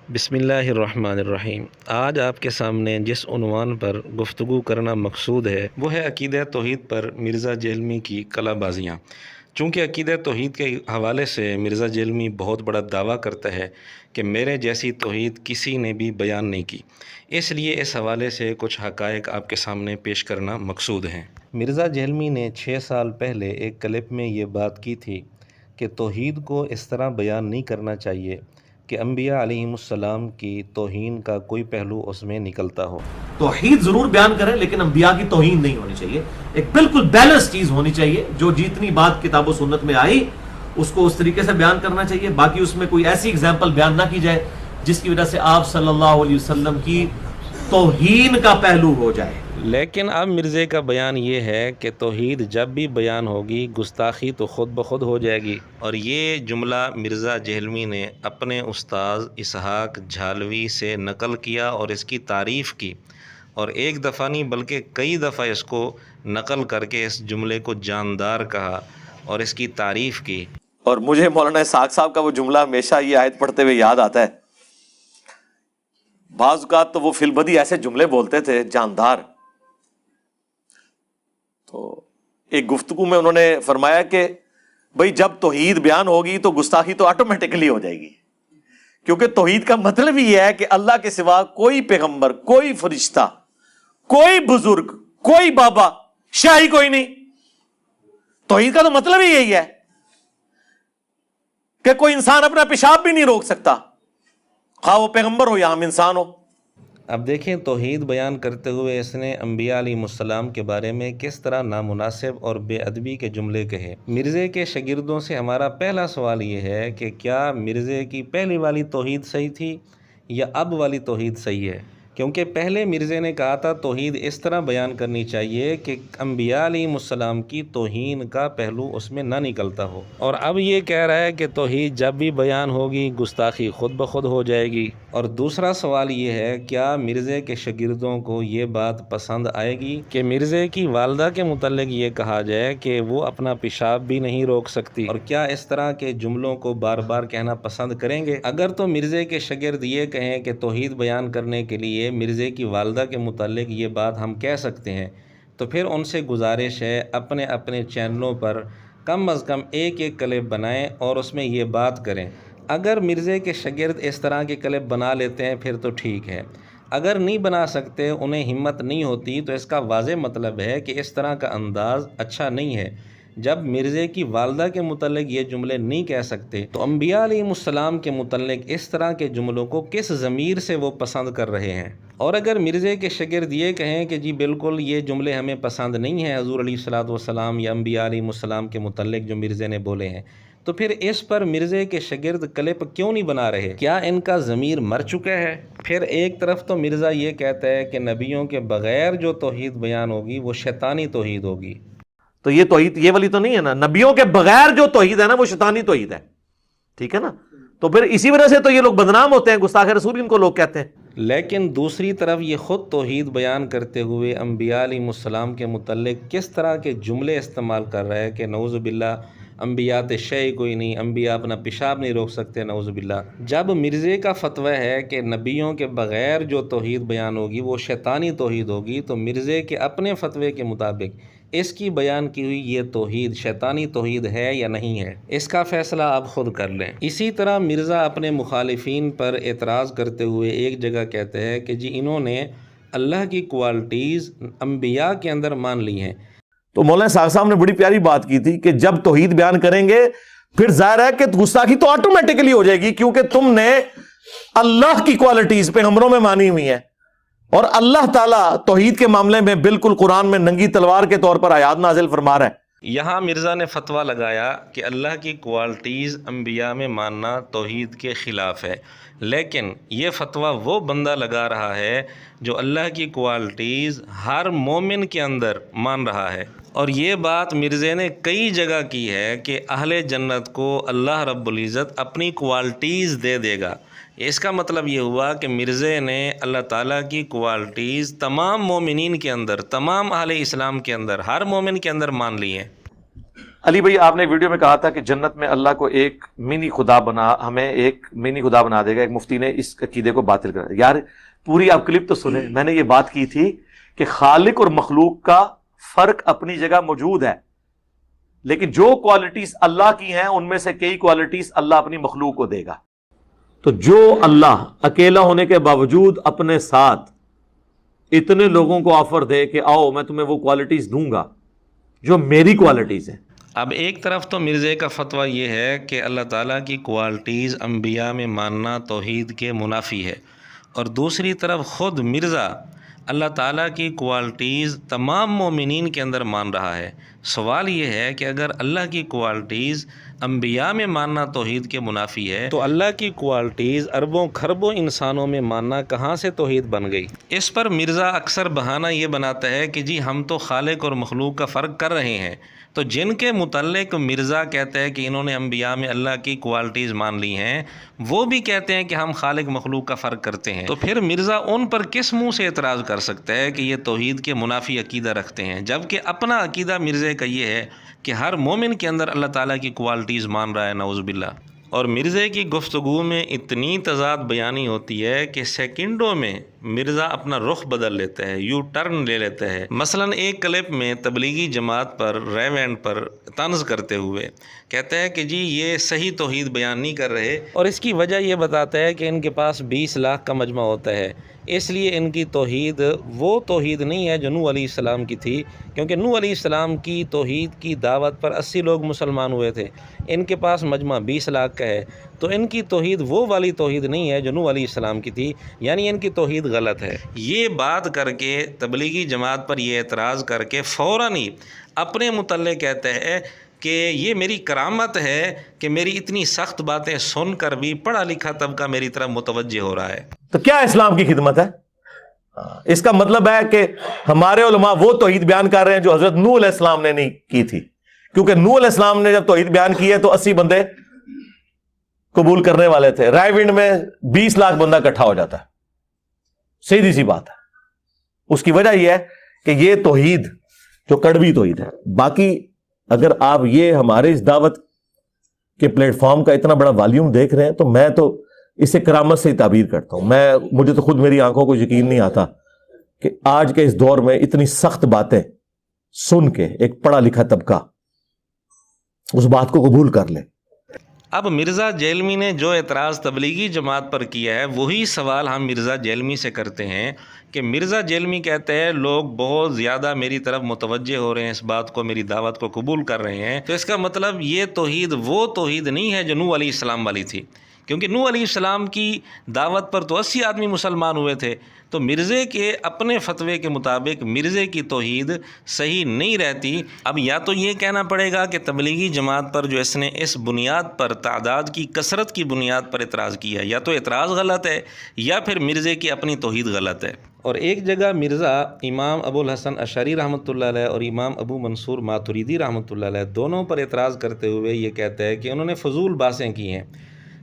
بسم اللہ الرحمن الرحیم۔ آج آپ کے سامنے جس عنوان پر گفتگو کرنا مقصود ہے وہ ہے عقیدہ توحید پر مرزا جیلمی کی کلا بازیاں۔ چونکہ عقیدہ توحید کے حوالے سے مرزا جیلمی بہت بڑا دعویٰ کرتا ہے کہ میرے جیسی توحید کسی نے بھی بیان نہیں کی، اس لیے اس حوالے سے کچھ حقائق آپ کے سامنے پیش کرنا مقصود ہیں۔ مرزا جیلمی نے 6 سال پہلے ایک کلپ میں یہ بات کی تھی کہ توحید کو اس طرح بیان نہیں کرنا چاہیے کہ انبیاء علیہم السلام کی توہین کا کوئی پہلو اس میں نکلتا ہو۔ توحید ضرور بیان کریں لیکن انبیاء کی توہین نہیں ہونی چاہیے، ایک بالکل بیلنس چیز ہونی چاہیے۔ جو جتنی بات کتاب و سنت میں آئی اس کو اس طریقے سے بیان کرنا چاہیے، باقی اس میں کوئی ایسی اگزامپل بیان نہ کی جائے جس کی وجہ سے آپ صلی اللہ علیہ وسلم کی توہین کا پہلو ہو جائے۔ لیکن اب مرزے کا بیان یہ ہے کہ توحید جب بھی بیان ہوگی گستاخی تو خود بخود ہو جائے گی، اور یہ جملہ مرزا جیلمی نے اپنے استاذ اسحاق جھالوی سے نقل کیا اور اس کی تعریف کی، اور ایک دفعہ نہیں بلکہ کئی دفعہ اس کو نقل کر کے اس جملے کو جاندار کہا اور اس کی تعریف کی۔ اور مجھے مولانا اسحاق صاحب کا وہ جملہ ہمیشہ یہ آیت پڑھتے ہوئے یاد آتا ہے۔ بعض اوقات تو وہ فی البدی ایسے جملے بولتے تھے جاندار، تو ایک گفتگو میں انہوں نے فرمایا کہ بھئی جب توحید بیان ہوگی تو گستاخی تو آٹومیٹکلی ہو جائے گی، کیونکہ توحید کا مطلب ہی ہے کہ اللہ کے سوا کوئی پیغمبر، کوئی فرشتہ، کوئی بزرگ، کوئی بابا، شاہی کوئی نہیں۔ توحید کا تو مطلب ہی یہی ہے کہ کوئی انسان اپنا پیشاب بھی نہیں روک سکتا، خواہ وہ پیغمبر ہو یا ہم انسان ہو۔ اب دیکھیں توحید بیان کرتے ہوئے اس نے انبیاء علیہ السلام کے بارے میں کس طرح نامناسب اور بے ادبی کے جملے کہے۔ مرزے کے شاگردوں سے ہمارا پہلا سوال یہ ہے کہ کیا مرزے کی پہلی والی توحید صحیح تھی یا اب والی توحید صحیح ہے؟ کیونکہ پہلے مرزے نے کہا تھا توحید اس طرح بیان کرنی چاہیے کہ انبیاء علیہ السلام کی توہین کا پہلو اس میں نہ نکلتا ہو، اور اب یہ کہہ رہا ہے کہ توحید جب بھی بیان ہوگی گستاخی خود بخود ہو جائے گی۔ اور دوسرا سوال یہ ہے کیا مرزے کے شاگردوں کو یہ بات پسند آئے گی کہ مرزے کی والدہ کے متعلق یہ کہا جائے کہ وہ اپنا پیشاب بھی نہیں روک سکتی، اور کیا اس طرح کے جملوں کو بار بار کہنا پسند کریں گے؟ اگر تو مرزے کے شاگرد یہ کہیں کہ توحید بیان کرنے کے لیے مرزے کی والدہ کے متعلق یہ بات ہم کہہ سکتے ہیں، تو پھر ان سے گزارش ہے اپنے اپنے چینلوں پر کم از کم ایک کلپ بنائیں اور اس میں یہ بات کریں۔ اگر مرزے کے شاگرد اس طرح کے کلپ بنا لیتے ہیں پھر تو ٹھیک ہے، اگر نہیں بنا سکتے، انہیں ہمت نہیں ہوتی، تو اس کا واضح مطلب ہے کہ اس طرح کا انداز اچھا نہیں ہے۔ جب مرزے کی والدہ کے متعلق یہ جملے نہیں کہہ سکتے تو انبیاء علیہ السلام کے متعلق اس طرح کے جملوں کو کس ضمیر سے وہ پسند کر رہے ہیں؟ اور اگر مرزے کے شاگرد یہ کہیں کہ جی بالکل یہ جملے ہمیں پسند نہیں ہیں حضور علیہ الصلوۃ والسلام یا انبیاء علیہ السلام کے متعلق جو مرزے نے بولے ہیں، تو پھر اس پر مرزے کے شاگرد کلپ کیوں نہیں بنا رہے؟ کیا ان کا ضمیر مر چکا ہے؟ پھر ایک طرف تو مرزا یہ کہتا ہے کہ نبیوں کے بغیر جو توحید بیان ہوگی وہ شیطانی توحید ہوگی۔ تو یہ توحید یہ والی تو نہیں ہے نا، نبیوں کے بغیر جو توحید ہے نا وہ شیطانی توحید ہے، ٹھیک ہے نا؟ تو پھر اسی وجہ سے تو یہ لوگ بدنام ہوتے ہیں، گستاخ رسول ان کو لوگ کہتے ہیں۔ لیکن دوسری طرف یہ خود توحید بیان کرتے ہوئے انبیاء علیہ السلام کے متعلق کس طرح کے جملے استعمال کر رہا ہے کہ نعوذ باللہ انبیاء تے شے کوئی نہیں، انبیاء اپنا پیشاب نہیں روک سکتے، نعوذ باللہ۔ جب مرزے کا فتویٰ ہے کہ نبیوں کے بغیر جو توحید بیان ہوگی وہ شیطانی توحید ہوگی، تو مرزے کے اپنے فتوے کے مطابق اس کی بیان کی ہوئی یہ توحید شیطانی توحید ہے یا نہیں ہے، اس کا فیصلہ آپ خود کر لیں۔ اسی طرح مرزا اپنے مخالفین پر اعتراض کرتے ہوئے ایک جگہ کہتے ہیں کہ جی انہوں نے اللہ کی کوالٹیز انبیاء کے اندر مان لی ہیں۔ تو مولانا اسحاق صاحب نے بڑی پیاری بات کی تھی کہ جب توحید بیان کریں گے پھر ظاہر ہے کہ گستاخی تو آٹومیٹکلی ہو جائے گی، کیونکہ تم نے اللہ کی کوالٹیز پیغمبروں میں مانی ہوئی ہیں، اور اللہ تعالیٰ توحید کے معاملے میں بالکل قرآن میں ننگی تلوار کے طور پر آیات نازل فرما رہا ہے۔ یہاں مرزا نے فتویٰ لگایا کہ اللہ کی کوالٹیز انبیاء میں ماننا توحید کے خلاف ہے، لیکن یہ فتویٰ وہ بندہ لگا رہا ہے جو اللہ کی کوالٹیز ہر مومن کے اندر مان رہا ہے، اور یہ بات مرزے نے کئی جگہ کی ہے کہ اہل جنت کو اللہ رب العزت اپنی کوالٹیز دے دے گا۔ اس کا مطلب یہ ہوا کہ مرزے نے اللہ تعالیٰ کی کوالٹیز تمام مومنین کے اندر، تمام اہل اسلام کے اندر، ہر مومن کے اندر مان لی ہیں۔ علی بھائی آپ نے ویڈیو میں کہا تھا کہ جنت میں اللہ کو ایک منی خدا بنا، ہمیں ایک منی خدا بنا دے گا. ایک مفتی نے اس عقیدے کو باطل کر دیا. یار پوری آپ کلپ تو سنیں. میں نے یہ بات کی تھی کہ خالق اور مخلوق کا فرق اپنی جگہ موجود ہے، لیکن جو کوالٹیز اللہ کی ہیں ان میں سے کئی کوالٹیز اللہ اپنی مخلوق کو دے گا. تو جو اللہ اکیلا ہونے کے باوجود اپنے ساتھ اتنے لوگوں کو آفر دے کہ آؤ میں تمہیں وہ کوالٹیز دوں گا جو میری کوالٹیز ہیں. اب ایک طرف تو مرزے کا فتویٰ یہ ہے کہ اللہ تعالیٰ کی کوالٹیز انبیاء میں ماننا توحید کے منافی ہے، اور دوسری طرف خود مرزا اللہ تعالیٰ کی کوالٹیز تمام مومنین کے اندر مان رہا ہے. سوال یہ ہے کہ اگر اللہ کی کوالٹیز انبیاء میں ماننا توحید کے منافی ہے تو اللہ کی کوالٹیز اربوں کھربوں انسانوں میں ماننا کہاں سے توحید بن گئی؟ اس پر مرزا اکثر بہانہ یہ بناتا ہے کہ جی ہم تو خالق اور مخلوق کا فرق کر رہے ہیں. تو جن کے متعلق مرزا کہتا ہے کہ انہوں نے انبیاء میں اللہ کی کوالٹیز مان لی ہیں، وہ بھی کہتے ہیں کہ ہم خالق مخلوق کا فرق کرتے ہیں. تو پھر مرزا ان پر کس منہ سے اعتراض کر سکتا ہے کہ یہ توحید کے منافی عقیدہ رکھتے ہیں، جبکہ اپنا عقیدہ مرزے کا یہ ہے کہ ہر مومن کے اندر اللہ تعالیٰ کی کوالٹیز مان رہا ہے، نعوذ باللہ. اور مرزے کی گفتگو میں اتنی تضاد بیانی ہوتی ہے کہ سیکنڈوں میں مرزا اپنا رخ بدل لیتا ہے، یو ٹرن لے لیتا ہے. مثلا ایک کلپ میں تبلیغی جماعت پر ریونڈ پر طنز کرتے ہوئے کہتا ہے کہ جی یہ صحیح توحید بیان نہیں کر رہے، اور اس کی وجہ یہ بتاتا ہے کہ ان کے پاس 20 لاکھ کا مجمع ہوتا ہے، اس لیے ان کی توحید وہ توحید نہیں ہے جو نوح علیہ السلام کی تھی، کیونکہ نوح علیہ السلام کی توحید کی دعوت پر 80 لوگ مسلمان ہوئے تھے. ان کے پاس مجمع 20 لاکھ کا ہے، تو ان کی توحید وہ والی توحید نہیں ہے جو نوح علیہ السلام کی تھی، یعنی ان کی توحید غلط ہے. یہ بات کر کے تبلیغی جماعت پر یہ اعتراض کر کے فوراً ہی اپنے متعلق کہتا ہے کہ یہ میری کرامت ہے کہ میری اتنی سخت باتیں سن کر بھی پڑھا لکھا طبقہ میری طرف متوجہ ہو رہا ہے. تو کیا اسلام کی خدمت ہے؟ اس کا مطلب ہے کہ ہمارے علماء وہ توحید بیان کر رہے ہیں جو حضرت نوح علیہ السلام نے نہیں کی تھی، کیونکہ نوح علیہ السلام نے جب توحید بیان کی ہے تو 80 بندے قبول کرنے والے تھے. رائے ونڈ میں 20 لاکھ بندہ اکٹھا ہو جاتا ہے. سیدھی سی بات ہے. اس کی وجہ یہ ہے کہ یہ توحید جو کڑوی توحید ہے. باقی اگر آپ یہ ہمارے اس دعوت کے پلیٹ فارم کا اتنا بڑا والیوم دیکھ رہے ہیں تو میں تو اسے کرامت سے ہی تعبیر کرتا ہوں. مجھے تو خود میری آنکھوں کو یقین نہیں آتا کہ آج کے اس دور میں اتنی سخت باتیں سن کے ایک پڑھا لکھا طبقہ اس بات کو قبول کر لے. اب مرزا جیلمی نے جو اعتراض تبلیغی جماعت پر کیا ہے وہی سوال ہم مرزا جیلمی سے کرتے ہیں کہ مرزا جیلمی کہتے ہیں لوگ بہت زیادہ میری طرف متوجہ ہو رہے ہیں، اس بات کو میری دعوت کو قبول کر رہے ہیں، تو اس کا مطلب یہ توحید وہ توحید نہیں ہے جو نوح علیہ السلام والی تھی، کیونکہ نوح علیہ السلام کی دعوت پر تو 80 آدمی مسلمان ہوئے تھے. تو مرزے کے اپنے فتوے کے مطابق مرزے کی توحید صحیح نہیں رہتی. اب یا تو یہ کہنا پڑے گا کہ تبلیغی جماعت پر جو اس نے اس بنیاد پر تعداد کی کثرت کی بنیاد پر اعتراض کیا، یا تو اعتراض غلط ہے یا پھر مرزے کی اپنی توحید غلط ہے. اور ایک جگہ مرزا امام ابو الحسن اشعری رحمۃ اللہ علیہ اور امام ابو منصور ماتریدی رحمۃ اللہ علیہ دونوں پر اعتراض کرتے ہوئے یہ کہتا ہے کہ انہوں نے فضول باتیں کی ہیں.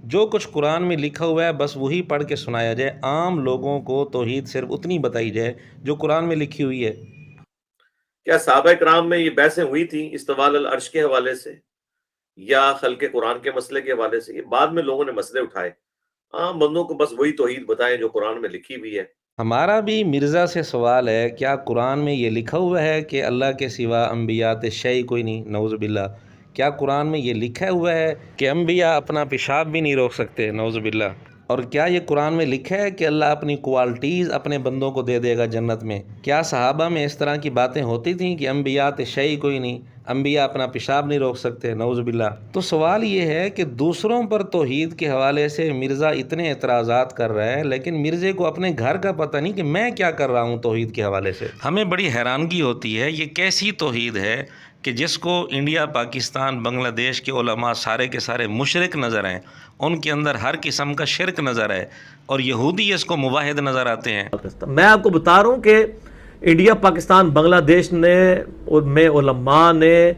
جو کچھ قرآن میں لکھا ہوا ہے بس وہی پڑھ کے سنایا جائے، عام لوگوں کو توحید صرف اتنی بتائی جائے جو قرآن میں لکھی ہوئی ہے. کیا صحابہ کرام میں یہ بحثیں ہوئی تھیں استواء العرش کے حوالے سے یا خلق قرآن کے مسئلے کے حوالے سے؟ یہ بعد میں لوگوں نے مسئلے اٹھائے. عام بندوں کو بس وہی توحید بتائیں جو قرآن میں لکھی ہوئی ہے. ہمارا بھی مرزا سے سوال ہے، کیا قرآن میں یہ لکھا ہوا ہے کہ اللہ کے سوا انبیاء شیء کوئی نہیں؟ نعوذ باللہ. کیا قرآن میں یہ لکھا ہوا ہے کہ انبیاء اپنا پیشاب بھی نہیں روک سکتے؟ نعوذ باللہ. اور کیا یہ قرآن میں لکھا ہے کہ اللہ اپنی کوالٹیز اپنے بندوں کو دے دے گا جنت میں؟ کیا صحابہ میں اس طرح کی باتیں ہوتی تھیں کہ انبیاء شیء کوئی نہیں، انبیاء اپنا پیشاب نہیں روک سکتے؟ نعوذ باللہ. تو سوال یہ ہے کہ دوسروں پر توحید کے حوالے سے مرزا اتنے اعتراضات کر رہا ہے، لیکن مرزے کو اپنے گھر کا پتہ نہیں کہ میں کیا کر رہا ہوں توحید کے حوالے سے. ہمیں بڑی حیرانگی ہوتی ہے، یہ کیسی توحید ہے کہ جس کو انڈیا، پاکستان، بنگلہ دیش کے علماء سارے کے سارے مشرک نظر ہیں، ان کے اندر ہر قسم کا شرک نظر ہے، اور یہودی اس کو موحد نظر آتے ہیں. میں آپ کو بتا رہا ہوں کہ انڈیا، پاکستان، بنگلہ دیش میں علماء نے،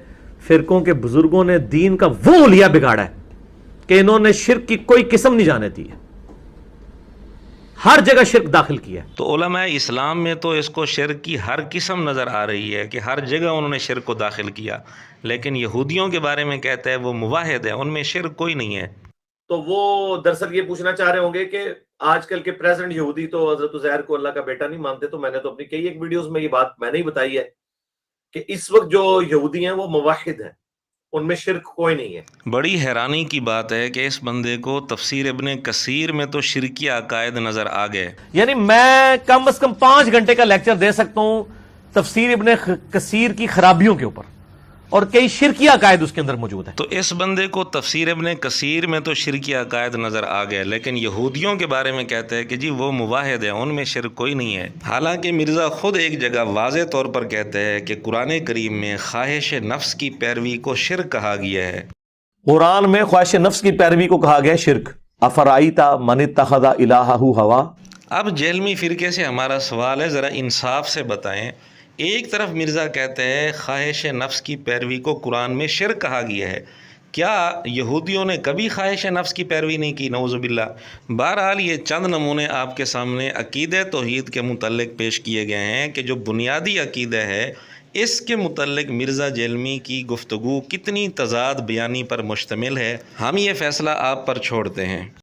فرقوں کے بزرگوں نے دین کا وہ حلیہ بگاڑا ہے کہ انہوں نے شرک کی کوئی قسم نہیں جانے دی ہے، ہر جگہ شرک داخل کیا ہے. تو علماء اسلام میں تو اس کو شرک کی ہر قسم نظر آ رہی ہے کہ ہر جگہ انہوں نے شرک کو داخل کیا، لیکن یہودیوں کے بارے میں کہتا ہے وہ موحد ہے، ان میں شرک کوئی نہیں ہے۔ تو وہ دراصل یہ پوچھنا چاہ رہے ہوں گے کہ آج کل کے پریزنٹ یہودی تو حضرت عزیر کو اللہ کا بیٹا نہیں مانتے، تو میں نے تو اپنی کئی ایک ویڈیوز میں یہ بات میں نے ہی بتائی ہے کہ اس وقت جو یہودی ہیں وہ موحد ہیں، ان میں شرک کوئی نہیں ہے۔ بڑی حیرانی کی بات ہے کہ اس بندے کو تفسیر ابن کثیر میں تو شرکی عقائد نظر آ گئے۔ یعنی میں کم از کم 5 گھنٹے کا لیکچر دے سکتا ہوں تفسیر ابن کثیر کی خرابیوں کے اوپر، اور کئی شرکی عقائد اس کے اندر موجود ہیں۔ تو اس بندے کو تفسیر ابن کثیر میں تو شرکی عقائد نظر آ گئے، لیکن یہودیوں کے بارے میں کہتے ہیں کہ جی وہ موحد ہیں، ان میں شرک کوئی نہیں ہے۔ حالانکہ مرزا خود ایک جگہ واضح طور پر کہتے ہیں کہ قرآن کریم میں خواہش نفس کی پیروی کو شرک کہا گیا ہے۔ قرآن میں خواہش نفس کی پیروی کو کہا گیا شرک۔ افرائیتا من اتخذ الہہ ہوا۔ اب جہلمی فرقے سے ہمارا سوال ہے، ذرا انصاف سے بتائیں، ایک طرف مرزا کہتے ہیں خواہش نفس کی پیروی کو قرآن میں شرک کہا گیا ہے، کیا یہودیوں نے کبھی خواہش نفس کی پیروی نہیں کی؟ نعوذ باللہ۔ بہرحال یہ چند نمونے آپ کے سامنے عقیدہ توحید کے متعلق پیش کیے گئے ہیں کہ جو بنیادی عقیدہ ہے اس کے متعلق مرزا جہلمی کی گفتگو کتنی تضاد بیانی پر مشتمل ہے، ہم یہ فیصلہ آپ پر چھوڑتے ہیں۔